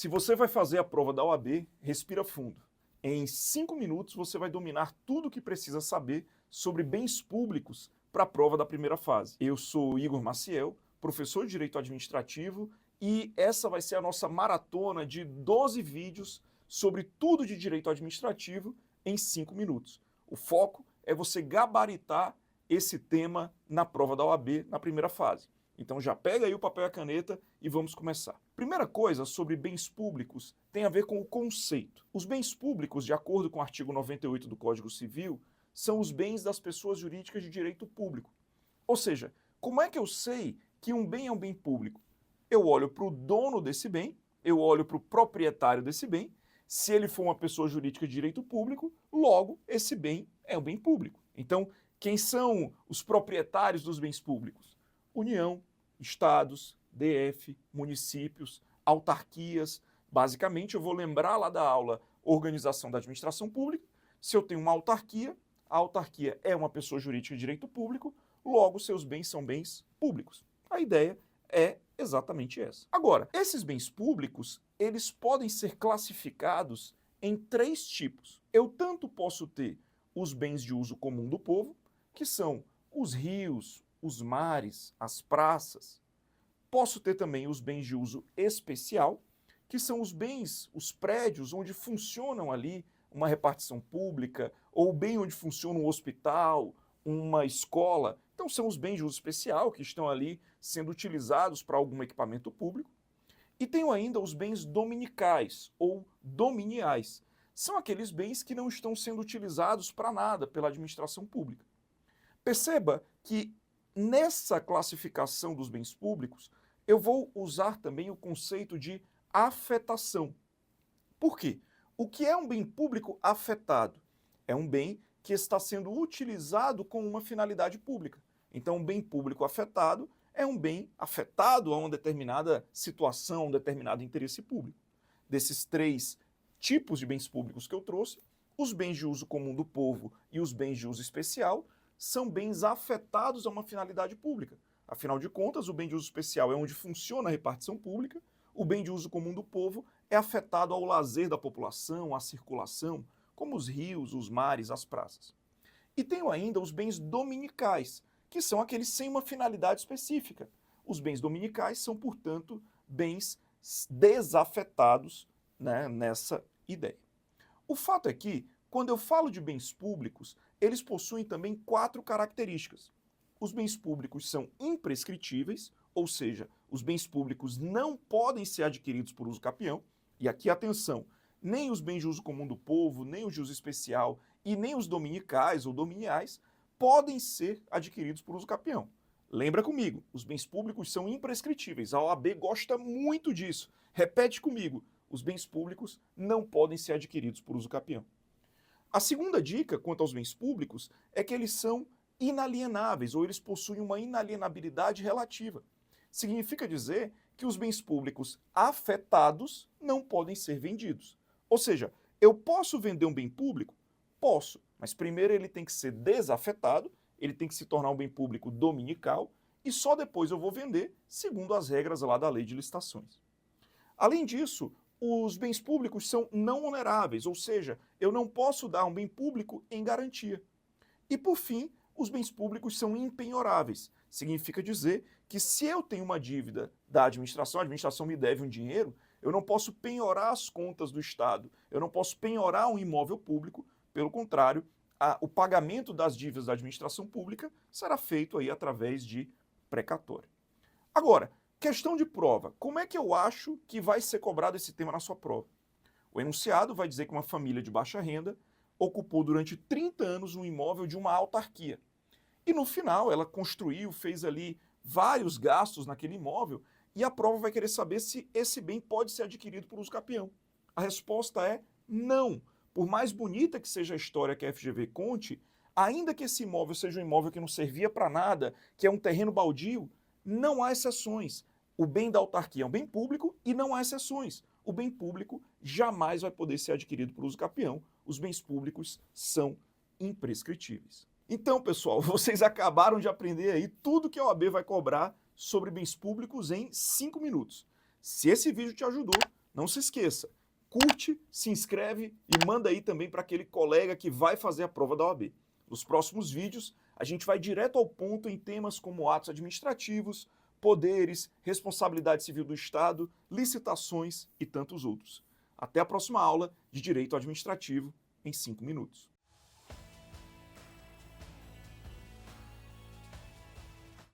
Se você vai fazer a prova da OAB, respira fundo. Em 5 minutos você vai dominar tudo o que precisa saber sobre bens públicos para a prova da primeira fase. Eu sou Igor Maciel, professor de Direito Administrativo, e essa vai ser a nossa maratona de 12 vídeos sobre tudo de direito administrativo em 5 minutos. O foco é você gabaritar esse tema na prova da OAB na primeira fase. Então já pega aí o papel e a caneta e vamos começar. Primeira coisa sobre bens públicos tem a ver com o conceito. Os bens públicos, de acordo com o artigo 98 do Código Civil, são os bens das pessoas jurídicas de direito público. Ou seja, como é que eu sei que um bem é um bem público? Eu olho para o dono desse bem, eu olho para o proprietário desse bem. Se ele for uma pessoa jurídica de direito público, logo esse bem é um bem público. Então, quem são os proprietários dos bens públicos? União, estados, DF, municípios, autarquias. Basicamente, eu vou lembrar lá da aula Organização da Administração Pública. Se eu tenho uma autarquia, a autarquia é uma pessoa jurídica de direito público, logo seus bens são bens públicos. A ideia é exatamente essa. Agora, esses bens públicos, eles podem ser classificados em 3 tipos. Eu tanto posso ter os bens de uso comum do povo, que são os rios, os mares, as praças. Posso ter também os bens de uso especial, que são os bens, os prédios onde funcionam ali uma repartição pública, ou bem onde funciona um hospital, uma escola. Então são os bens de uso especial que estão ali sendo utilizados para algum equipamento público. E tenho ainda os bens dominicais ou dominiais. São aqueles bens que não estão sendo utilizados para nada pela administração pública. Perceba que nessa classificação dos bens públicos, eu vou usar também o conceito de afetação. Por quê? O que é um bem público afetado? É um bem que está sendo utilizado com uma finalidade pública. Então, um bem público afetado é um bem afetado a uma determinada situação, um determinado interesse público. Desses 3 tipos de bens públicos que eu trouxe, os bens de uso comum do povo e os bens de uso especial são bens afetados a uma finalidade pública. Afinal de contas, o bem de uso especial é onde funciona a repartição pública, o bem de uso comum do povo é afetado ao lazer da população, à circulação, como os rios, os mares, as praças. E tenho ainda os bens dominicais, que são aqueles sem uma finalidade específica. Os bens dominicais são, portanto, bens desafetados, né, nessa ideia. O fato é que, quando eu falo de bens públicos, eles possuem também 4 características. Os bens públicos são imprescritíveis, ou seja, os bens públicos não podem ser adquiridos por uso capião. E aqui, atenção, nem os bens de uso comum do povo, nem os de uso especial e nem os dominicais ou dominiais podem ser adquiridos por uso capião. Lembra comigo, os bens públicos são imprescritíveis. A OAB gosta muito disso. Repete comigo, os bens públicos não podem ser adquiridos por uso capião. A segunda dica quanto aos bens públicos é que eles são inalienáveis, ou eles possuem uma inalienabilidade relativa. Significa dizer que os bens públicos afetados não podem ser vendidos. Ou seja, eu posso vender um bem público? Posso, mas primeiro ele tem que ser desafetado, ele tem que se tornar um bem público dominical, e só depois eu vou vender, segundo as regras lá da Lei de Licitações. Além disso, os bens públicos são não oneráveis, ou seja, eu não posso dar um bem público em garantia. E por fim, os bens públicos são impenhoráveis. Significa dizer que se eu tenho uma dívida da administração, a administração me deve um dinheiro, eu não posso penhorar as contas do Estado, eu não posso penhorar um imóvel público, pelo contrário, o pagamento das dívidas da administração pública será feito aí através de precatório. Agora, questão de prova. Como é que eu acho que vai ser cobrado esse tema na sua prova? O enunciado vai dizer que uma família de baixa renda ocupou durante 30 anos um imóvel de uma autarquia. E no final ela construiu, fez ali vários gastos naquele imóvel e a prova vai querer saber se esse bem pode ser adquirido por uso capião. A resposta é não. Por mais bonita que seja a história que a FGV conte, ainda que esse imóvel seja um imóvel que não servia para nada, que é um terreno baldio, não há exceções. O bem da autarquia é um bem público e não há exceções. O bem público jamais vai poder ser adquirido por uso capião. Os bens públicos são imprescritíveis. Então, pessoal, vocês acabaram de aprender aí tudo que a OAB vai cobrar sobre bens públicos em 5 minutos. Se esse vídeo te ajudou, Não se esqueça, curte, se inscreve e manda aí também para aquele colega que vai fazer a prova da OAB. Nos próximos vídeos, a gente vai direto ao ponto em temas como atos administrativos, poderes, responsabilidade civil do Estado, licitações e tantos outros. Até a próxima aula de Direito Administrativo em 5 minutos.